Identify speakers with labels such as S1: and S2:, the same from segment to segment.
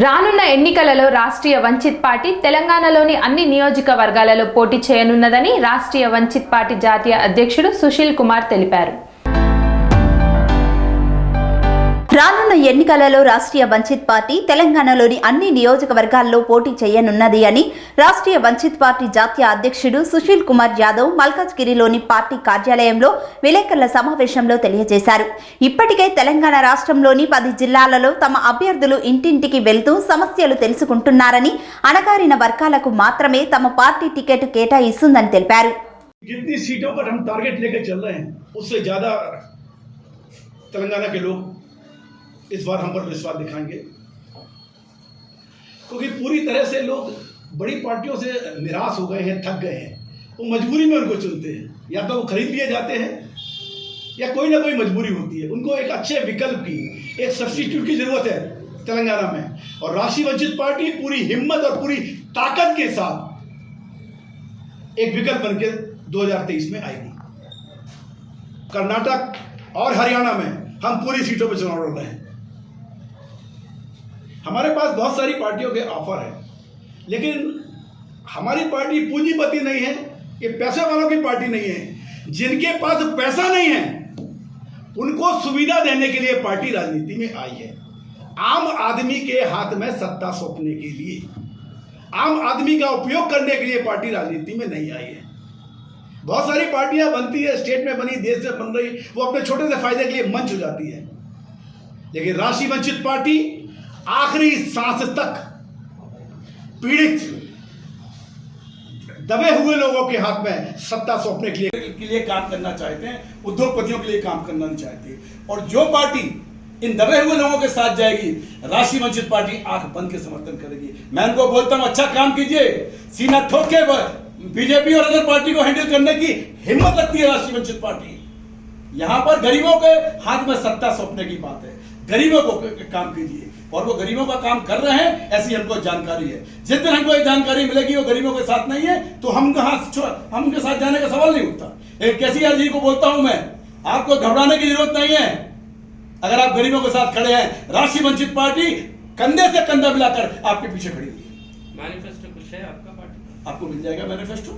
S1: రానున్న ఎన్నికలలో రాష్ట్రీయ వంచిత్ పార్టీ తెలంగాణలోని అన్ని నియోజకవర్గాలలో పోటీ చేయనున్నదని రాష్ట్రీయ వంచిత్ పార్టీ జాతీయ అధ్యక్షుడు సుశీల్ కుమార్ తెలిపారు.
S2: రానున్న ఎన్నికలలో రాష్ట్రీయ వంచిత్ పార్టీ తెలంగాణలోని అన్ని నియోజకవర్గాల్లో పోటీ చేయనున్నది అని రాష్ట్రీయ వంచిత్ పార్టీ జాతీయ అధ్యక్షుడు సుశీల్ కుమార్ యాదవ్ మల్కాజ్గిరిలోని పార్టీ కార్యాలయంలో విలేకరుల సమావేశంలో తెలియజేశారు. ఇప్పటికే తెలంగాణ రాష్ట్రంలోని 10 జిల్లాలలో తమ అభ్యర్థులు ఇంటింటికి వెళ్తూ సమస్యలు తెలుసుకుంటున్నారని, అణగారిన వర్గాలకు మాత్రమే తమ పార్టీ టికెట్ కేటాయిస్తుందని తెలిపారు.
S3: जितनी सीटों पर हम टारगेट लेकर चल रहे हैं उससे ज़्यादा तेलंगाना के लोग इस बार हम पर विश्वास दिखाएंगे, क्योंकि पूरी तरह से लोग बड़ी पार्टियों से निराश हो गए हैं, थक गए हैं. वो मजबूरी में उनको चुनते हैं, या तो वो खरीद लिए जाते हैं या कोई ना कोई मजबूरी होती है. उनको एक अच्छे विकल्प की, एक सब्स्टिट्यूट की ज़रूरत है तेलंगाना में, और राष्ट्रीय वंचित पार्टी पूरी हिम्मत और पूरी ताकत के साथ एक विकल्प बनकर 2023 में आएगी. कर्नाटक और हरियाणा में हम पूरी सीटों पर चुनाव लड़ रहे हैं. हमारे पास बहुत सारी पार्टियों के ऑफर है, लेकिन हमारी पार्टी पूंजीपति नहीं है, ये पैसे वालों की पार्टी नहीं है. जिनके पास पैसा नहीं है उनको सुविधा देने के लिए पार्टी राजनीति में आई है. आम आदमी के हाथ में सत्ता सौंपने के लिए, आम आदमी का उपयोग करने के लिए पार्टी राजनीति में नहीं आई है. बहुत सारी पार्टियां बनती है, स्टेट में बनी, देश में बन रही, वो अपने छोटे से फायदे के लिए मंच हो जाती है. लेकिन राष्ट्रीय वंचित पार्टी आखिरी सांस तक पीड़ित दबे हुए लोगों के हाथ में सत्ता सौंपने के लिए काम करना चाहते हैं, उद्योगपतियों के लिए काम करना चाहते हैं. और जो पार्टी इन दबे हुए लोगों के साथ जाएगी, राष्ट्रीय वंचित पार्टी आंख बंद के समर्थन करेगी. मैं उनको बोलता हूं, अच्छा काम कीजिए, सीना ठोक के बीजेपी और अदर पार्टी को हैंडल करने की हिम्मत रखती है राष्ट्रीय वंचित पार्टी. यहां पर गरीबों के हाथ में सत्ता सौंपने की बात है. गरीबों को काम कीजिए, और वो गरीबों का काम कर रहे हैं ऐसी हमको जानकारी है. जिस दिन हमको ये जानकारी मिलेगी वो गरीबों के साथ नहीं है तो हम उनके साथ जाने का सवाल नहीं उठता. एक केसीआर जी को बोलता हूं मैं, आपको घबराने की जरूरत नहीं है. अगर आप गरीबों के साथ खड़े हैं, राष्ट्रीय वंचित पार्टी कंधे से कंधा मिलाकर आपके पीछे खड़ी हुई है.
S4: मैनिफेस्टो कुछ है आपका पार्टी?
S3: आपको मिल जाएगा मैनिफेस्टो.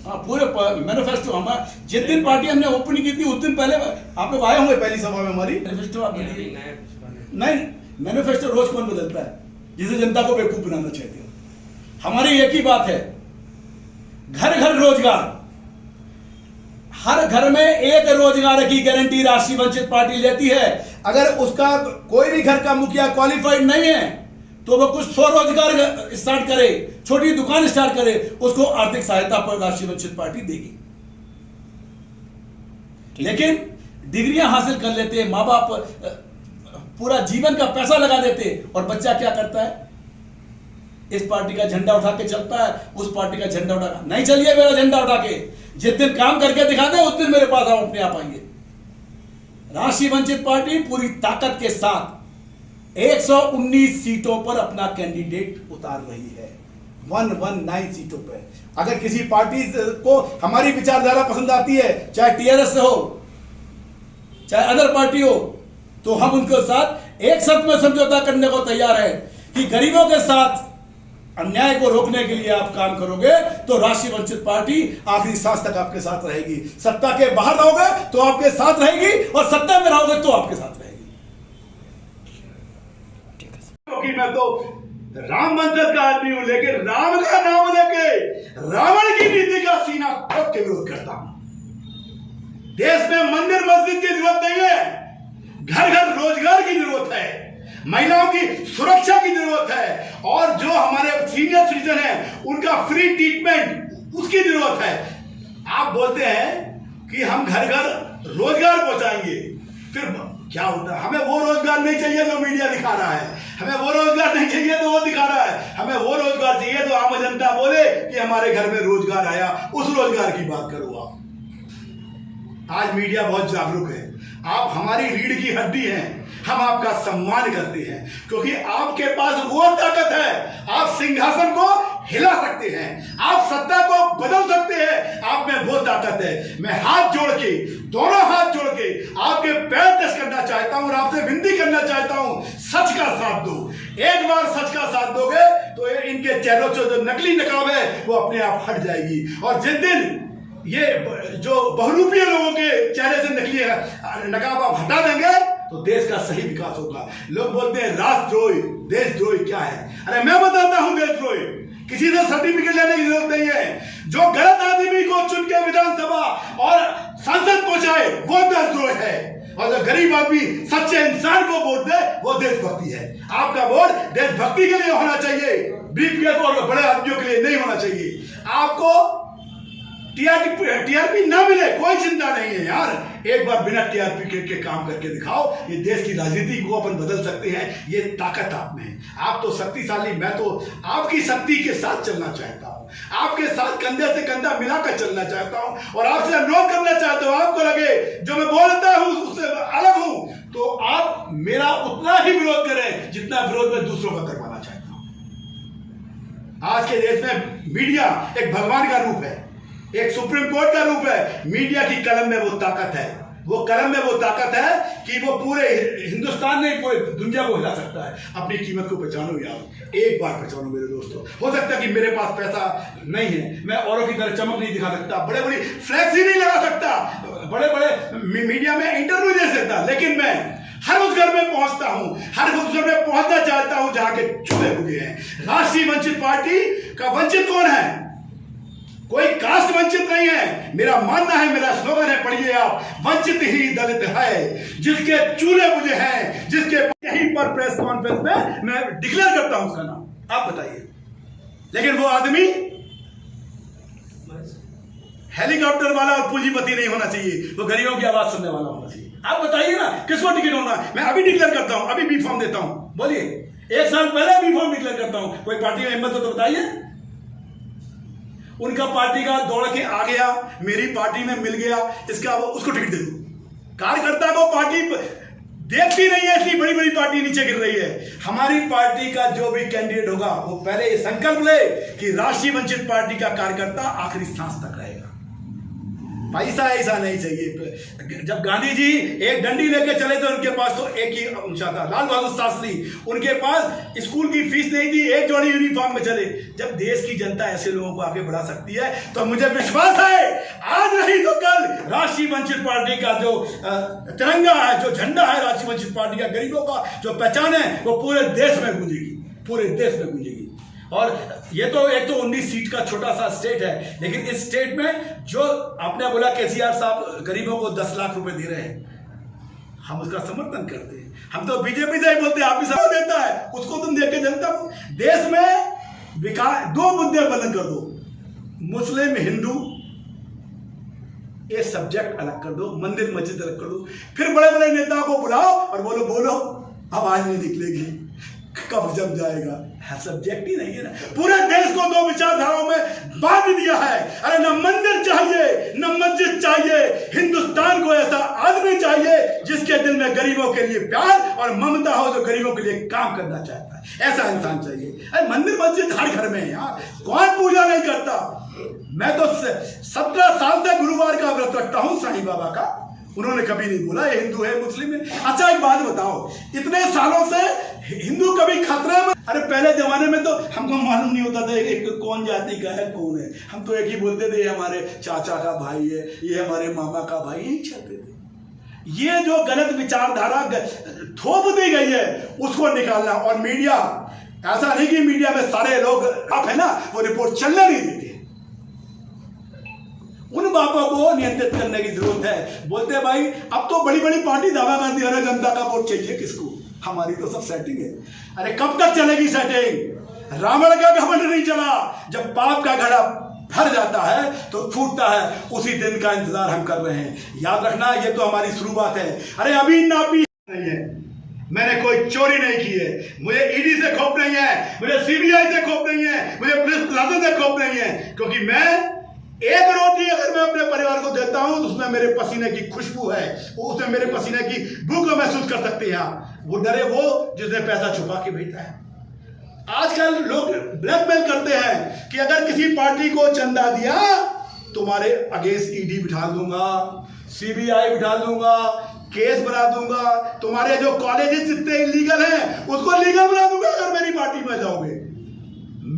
S4: हाँ,
S3: पूरे मैनिफेस्टो हम जिस दिन पार्टी हमने ओपन की थी उस दिन पहले आप लोग आए होंगे पहली सभा में हमारी. मैनिफेस्टो आप नहीं, मैनिफेस्टो रोज कौन बदलता है, जिसे जनता को बेवकूफ बनाना चाहते हो. हमारी एक ही बात है, घर घर रोजगार. हर घर में एक रोजगार की गारंटी राष्ट्रीय वंचित पार्टी लेती है. अगर उसका कोई भी घर का मुखिया क्वालिफाइड नहीं है तो वो कुछ स्वरोजगार स्टार्ट करे, छोटी दुकान स्टार्ट करे, उसको आर्थिक सहायता पर राष्ट्रीय वंचित पार्टी देगी. लेकिन डिग्रियां हासिल कर लेते, माँ बाप पूरा जीवन का पैसा लगा देते, और बच्चा क्या करता है, इस पार्टी का झंडा उठा के चलता है, उस पार्टी का झंडा उठा नहीं. चलिए मेरा झंडा उठा के, जिस दिन काम करके दिखा दे उस दिन मेरे पास आप अपने आप आएंगे. राष्ट्रीय वंचित पार्टी पूरी ताकत के साथ 119 सीटों पर अपना कैंडिडेट उतार रही है. 119 सीटों पर. अगर किसी पार्टी को हमारी विचारधारा पसंद आती है, चाहे टीआरएस हो चाहे अदर पार्टी हो, तो हम उनके साथ एक शर्त में समझौता करने को तैयार है कि गरीबों के साथ अन्याय को रोकने के लिए आप काम करोगे तो राष्ट्रीय वंचित पार्टी आखिरी सांस तक आपके साथ रहेगी. सत्ता के बाहर रहोगे तो आपके साथ रहेगी, और सत्ता में रहोगे तो आपके साथ रहेगी. क्योंकि मैं तो राम मंदिर का आदमी हूं, लेकिन राम का नाम लेके रावण की नीति का सीना ठोक के विरोध करता हूं. देश में मंदिर मस्जिद की जरूरत नहीं है, घर घर रोजगार की जरूरत है, महिलाओं की सुरक्षा की जरूरत है, और जो हमारे सीनियर सिटीजन हैं उनका फ्री ट्रीटमेंट उसकी जरूरत है. आप बोलते हैं कि हम घर घर रोजगार पहुंचाएंगे, फिर क्या होता है? हमें वो रोजगार नहीं चाहिए जो मीडिया दिखा रहा है, हमें वो रोजगार नहीं चाहिए तो वो दिखा रहा है. हमें वो रोजगार चाहिए तो आम जनता बोले कि हमारे घर में रोजगार आया. उस रोजगार की बात करो आप. आज मीडिया बहुत जागरूक है.
S5: आप हमारी रीढ़ की हड्डी हैं, हम आपका सम्मान करते हैं क्योंकि आपके पास वो ताकत है, आप सिंहासन को हिला सकते हैं, आप सत्ता को बदल सकते हैं, आप में वो ताकत है। मैं हाथ जोड़ के, दोनों हाथ जोड़ के आपके पैर टच करना चाहता हूं और आपसे विनती करना चाहता हूं, सच का साथ दो। एक बार सच का साथ दोगे तो इनके चेहरों से जो नकली नकाब है वो अपने आप हट जाएगी, और जिस दिन ये जो बहुरूपीय लोगों के चेहरे से नकली नकाब आप हटा देंगे तो देश का सही विकास होगा। लोग बोलते हैं राष्ट्रद्रोही, देशद्रोही क्या है? अरे मैं बताता हूं देशद्रोही, किसी से सर्टिफिकेट लेने की जरूरत नहीं है। जो गलत आदमी को चुन के विधानसभा और संसद पहुंचाए वो देशद्रोही है, और जो गरीब आदमी सच्चे इंसान को वोट दे वो देशभक्ति है। आपका वोट देशभक्ति के लिए होना चाहिए, ब्रीफकेस और बड़े आदमियों के लिए नहीं होना चाहिए। आपको टीआरपी ना मिले कोई चिंता नहीं है यार, एक बार बिना टीआरपी के काम करके दिखाओ। ये देश की राजनीति को अपन बदल सकते हैं, ये ताकत आप में है। आप तो शक्तिशाली, मैं तो आपकी शक्ति के साथ चलना चाहता हूं, आपके साथ कंधे से कंधा मिलाकर चलना चाहता हूं, और आपसे अनुरोध करना चाहता हूं, आपको लगे जो मैं बोलता हूं उससे अलग हूं तो आप मेरा उतना ही विरोध करें जितना विरोध मैं दूसरों का करवाना चाहता हूं। आज के देश में मीडिया एक भगवान का रूप है, एक सुप्रीम कोर्ट का रूप है। मीडिया की कलम में वो ताकत है, वो कलम में वो ताकत है कि वो पूरे हिंदुस्तान में, पूरे दुनिया को हिला सकता है। अपनी कीमत को पहचानो यार, एक बार पहचानो मेरे दोस्तों। हो सकता है कि मेरे पास पैसा नहीं है, मैं औरों की तरह चमक नहीं दिखा सकता, बड़े बड़ी फ्लैक्स ही नहीं लगा सकता, बड़े बड़े मीडिया में इंटरव्यू दे सकता, लेकिन मैं हर उस घर में पहुंचता हूं, हर उस घर में पहुंचना चाहता हूं जहां के चूल्हे बुझे हैं। राष्ट्रीय वंचित पार्टी का वंचित कौन है? कोई कास्ट वंचित नहीं है। मेरा मानना है, मेरा स्लोगन है, पढ़िए आप, वंचित ही दलित है, जिसके चूल्हे बुझे हैं, जिसके यहीं पर प्रेस कॉन्फ्रेंस में मैं डिक्लेयर करता हूं उसका नाम, आप बताइए। लेकिन वो आदमी हेलीकॉप्टर वाला और पूंजीपति नहीं होना चाहिए, वो गरीबों की आवाज सुनने वाला होना चाहिए। आप बताइए ना किसको टिकट होना है? मैं अभी डिक्लेयर करता हूं, अभी बी फॉर्म देता हूं, बोलिए। 1 साल पहले बी फॉर्म डिक्लेयर करता हूं, कोई पार्टी में हिम्मत हो तो बताइए। उनका पार्टी का दौड़ के आ गया, मेरी पार्टी में मिल गया, इसका उसको टिकट दे दो। कार्यकर्ता को पार्टी देखती नहीं है, इसलिए बड़ी बड़ी पार्टी नीचे गिर रही है। हमारी पार्टी का जो भी कैंडिडेट होगा वो पहले ये संकल्प ले कि राष्ट्रीय वंचित पार्टी का कार्यकर्ता आखिरी सांस तक रहेगा। पैसा ऐसा नहीं चाहिए। जब गांधी जी एक डंडी लेके चले थे, उनके पास तो एक ही अंशा था, लाल बहादुर शास्त्री, उनके पास स्कूल की फीस नहीं थी, एक जोड़ी यूनिफॉर्म में चले। जब देश की जनता ऐसे लोगों को आगे बढ़ा सकती है तो मुझे विश्वास है आज नहीं तो कल राष्ट्रीय वंचित पार्टी का जो तिरंगा है, जो झंडा है राष्ट्रीय वंचित पार्टी का, गरीबों का जो पहचान है, वो पूरे देश में गूंजेगी, पूरे देश में गूंजेगी। और ये तो एक तो 19 सीट का छोटा सा स्टेट है, लेकिन इस स्टेट में जो आपने बोला केसीआर साहब गरीबों को 10 लाख रुपए दे रहे हैं, हम उसका समर्थन करते हैं। हम तो बीजेपी से ही बोलते हैं, आप भी सब देता है, उसको तुम देख के जनता को देश में विकास 2 मुद्दे बुलंद कर दो, मुस्लिम हिंदू ये सब्जेक्ट अलग कर दो, मंदिर मस्जिद अलग कर दो, फिर बड़े बड़े नेताओं को बुलाओ और बोलो आवाज नहीं निकलेगी, कब जम जाएगा। सब्जेक्ट ही नहीं है ना, पूरे देश को 2 विचारधाराओं में बांट दिया है। अरे न मंदिर चाहिए न मस्जिद चाहिए, हिंदुस्तान को ऐसा आदमी चाहिए जिसके दिल में गरीबों के लिए प्यार और ममता हो, जो गरीबों के लिए काम करना चाहता है, ऐसा इंसान चाहिए। अरे मंदिर मस्जिद हर घर में है यार, कौन पूजा नहीं करता। मैं तो 17 साल से गुरुवार का व्रत रखता हूं साईं बाबा का, उन्होंने कभी नहीं बोला ये हिंदू है मुस्लिम है। अच्छा एक बात बताओ, इतने सालों से हिंदू कभी खतरे में? अरे पहले जमाने में तो हमको मालूम नहीं होता था एक कौन जाति का है कौन है, हम तो एक ही बोलते थे हमारे चाचा का भाई है, ये हमारे मामा का भाई, यही चलते थे। ये जो गलत विचारधारा थोप दी गई है उसको निकालना। और मीडिया, ऐसा नहीं कि मीडिया में सारे लोग आप है ना, वो रिपोर्ट चलने नहीं देते, उन बातों को नियंत्रित करने की जरूरत है। बोलते हैं भाई अब तो बड़ी बड़ी पार्टी दावा करती है जनता का वोट चाहिए किसको, हमारी तो सब सेटिंग है। अरे कब तक चलेगी सेटिंग? रावण का घमंड नहीं चला, जब पाप का घड़ा भर जाता है तो फूटता है, उसी दिन का इंतजार हम कर रहे हैं। याद रखना ये तो हमारी शुरुआत है। अरे अभी नापी नहीं है, मैंने कोई चोरी नहीं की है, मुझे ईडी से खौफ नहीं है, मुझे सीबीआई से खौफ नहीं है, मुझे पुलिस प्रशासन से खौफ नहीं है, क्योंकि मैं एक रोटी अगर मैं अपने परिवार को देता हूं तो उसमें मेरे पसीने की खुशबू है, उसमें मेरे पसीने की भूख को महसूस कर सकते हैं आप। वो डरे वो जिसने पैसा छुपा के भेजा है। आजकल लोग ब्लैकमेल करते हैं कि अगर किसी पार्टी को चंदा दिया तुम्हारे अगेंस्ट ईडी बिठा दूंगा, सीबीआई बिठा दूंगा, केस बना दूंगा, तुम्हारे जो कॉलेजेस जितने इलीगल हैं उसको लीगल बना दूंगा अगर मेरी पार्टी में जाओगे।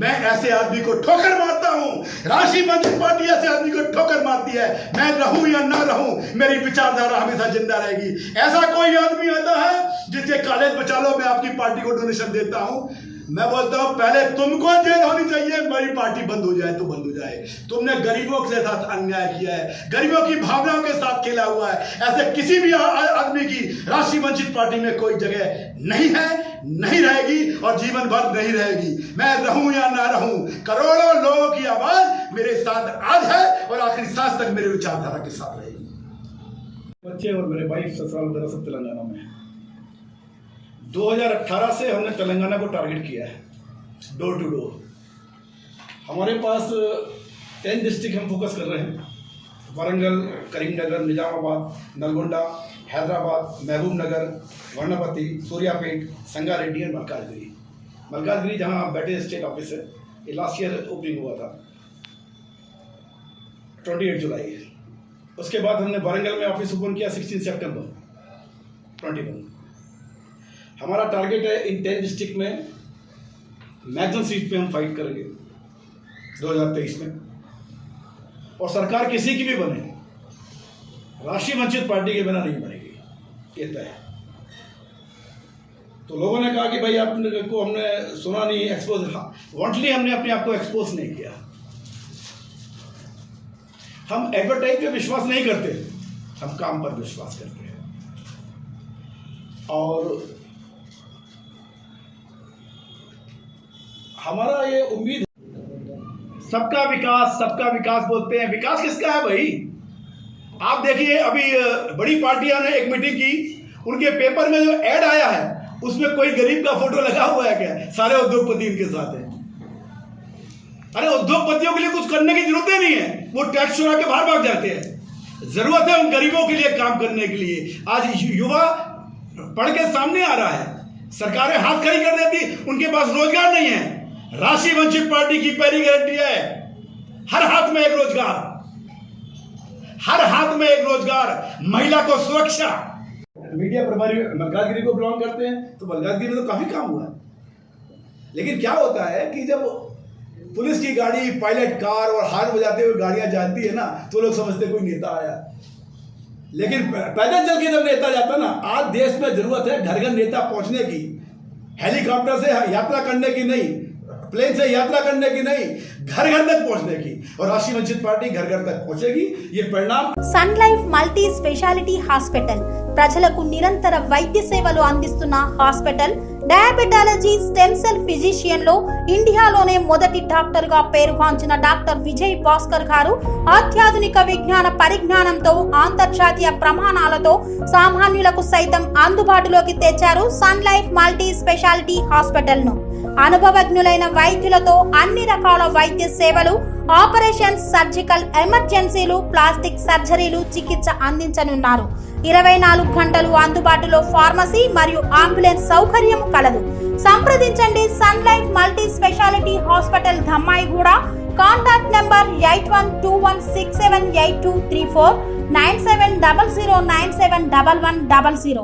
S5: मैं ऐसे आदमी को ठोकर मारता हूं। राष्ट्रीय वंचित पार्टी ऐसे आदमी को ठोकर मारती है। मैं रहूं या ना रहूं, मेरी विचारधारा हमेशा जिंदा रहेगी। ऐसा कोई आदमी आता है जिसके कॉलेज बचा लो, मैं आपकी पार्टी को डोनेशन देता हूं। मैं बोलता हूं पहले तुमको जेल होनी चाहिए, मेरी पार्टी बंद हो जाए तो बंद हो जाए। तुमने गरीबों के साथ अन्याय किया है, गरीबों की भावनाओं के साथ खेला हुआ है। ऐसे किसी भी आदमी की राष्ट्रीय वंचित पार्टी में कोई जगह नहीं है, नहीं रहेगी और जीवन भर नहीं रहेगी। मैं रहूं या ना रहूं, करोड़ों लोगों की आवाज मेरे साथ आज है और आखिरी सांस तक मेरे विचारधारा के साथ रहेगी। बच्चे और मेरे वाइफ ससुराल वगैरह सब तेलंगाना में। 2018 से हमने तेलंगाना को टारगेट किया है, डोर टू डोर। हमारे पास 10 डिस्ट्रिक्ट हम फोकस कर रहे हैं: वरंगल, करीमनगर, निजामाबाद, नलगोंडा, हैदराबाद, महबूब नगर, वर्णपति, सूर्यापेट, संगारेड्डी और मलकाजगिरी। मलकाजगिरी जहां बैठे स्टेट ऑफिस है, ये लास्ट ईयर ओपनिंग हुआ था 28 जुलाई। उसके बाद हमने वरंगल में ऑफिस ओपन किया 16 सितंबर 21। हमारा टारगेट है इन 10 डिस्ट्रिक्ट में मैक्सिमम सीट पे हम फाइट करेंगे 2023 में। और सरकार किसी की भी बने, राष्ट्रीय वंचित पार्टी के बिना नहीं बनेगी, ये तय है। तो लोगों ने कहा कि भाई आपको हमने सुना नहीं, एक्सपोज। वांटली हमने अपने आप को एक्सपोज नहीं किया। हम एडवर्टाइज पे विश्वास नहीं करते, हम काम पर विश्वास करते हैं। और हमारा ये उम्मीद, सबका विकास बोलते हैं। विकास किसका है भाई? आप देखिए, अभी बड़ी पार्टियां ने एक मीटिंग की, उनके पेपर में जो एड आया है उसमें कोई गरीब का फोटो लगा हुआ है क्या? सारे उद्योगपति इनके साथ हैं। अरे उद्योगपतियों के लिए कुछ करने की जरूरत ही नहीं है, वो टैक्स चुरा के बाहर भाग जाते हैं। जरूरत है उन गरीबों के लिए काम करने के लिए। आज युवा पढ़ के सामने आ रहा है, सरकारें हाथ खड़ी कर देती, उनके पास रोजगार नहीं है। राष्ट्रीय वंचित पार्टी की पहली गारंटी है हर हाथ में एक रोजगार, हर हाथ में एक रोजगार, महिला को सुरक्षा। मीडिया प्रभारी मलकाजगिरी को बिलोंग करते हैं, तो मलकाजगिरी में तो काफी काम हुआ है। लेकिन क्या होता है कि जब पुलिस की गाड़ी, पायलट कार और हाथ बजाते हुए गाड़ियां जाती है ना, तो लोग समझते कोई नेता आया। लेकिन पैदल चल के जब नेता जाता ना, आज देश में जरूरत है घर घर नेता पहुंचने की, हेलीकॉप्टर से यात्रा करने की नहीं, प्लेन से यात्रा करने की नहीं, घर घर तक पहुंचने की। और राष्ट्रीय वंचित पार्टी घर घर तक पहुंचेगी, ये परिणाम।
S6: Sun life multi specialty hospital ప్రజలకు నిరంతర వైద్య సేవలు అందిస్తున్న hospital. Diabetology, stem cell physician లో ఇండియాలోనే మొదటి డాక్టర్ గా పేరుగాంచిన డాక్టర్ విజయ్ భాస్కర్ గారు అత్యాధునిక విజ్ఞాన పరిజ్ఞానంతో అంతర్జాతీయ ప్రమాణాలతో సామాన్యులకు సైతం అందుబాటులోకి తెచ్చారు sun life multi specialty hospital ను. అనుభవజ్ఞులైన వైద్యులతో అన్ని రకాల వైద్య సేవలు, ఆపరేషన్స్, సర్జికల్ ఎమర్జెన్సీలు, ప్లాస్టిక్ సర్జరీలు, చికిత్స అందించనున్నారు. 24 గంటలు అందుబాటులో ఫార్మసీ మరియు అంబులెన్స్ సౌకర్యం కలదు. సంప్రదించండి sun life multi specialty hospital, Dhammaiguda. Contact number 8121678234, 9700971100.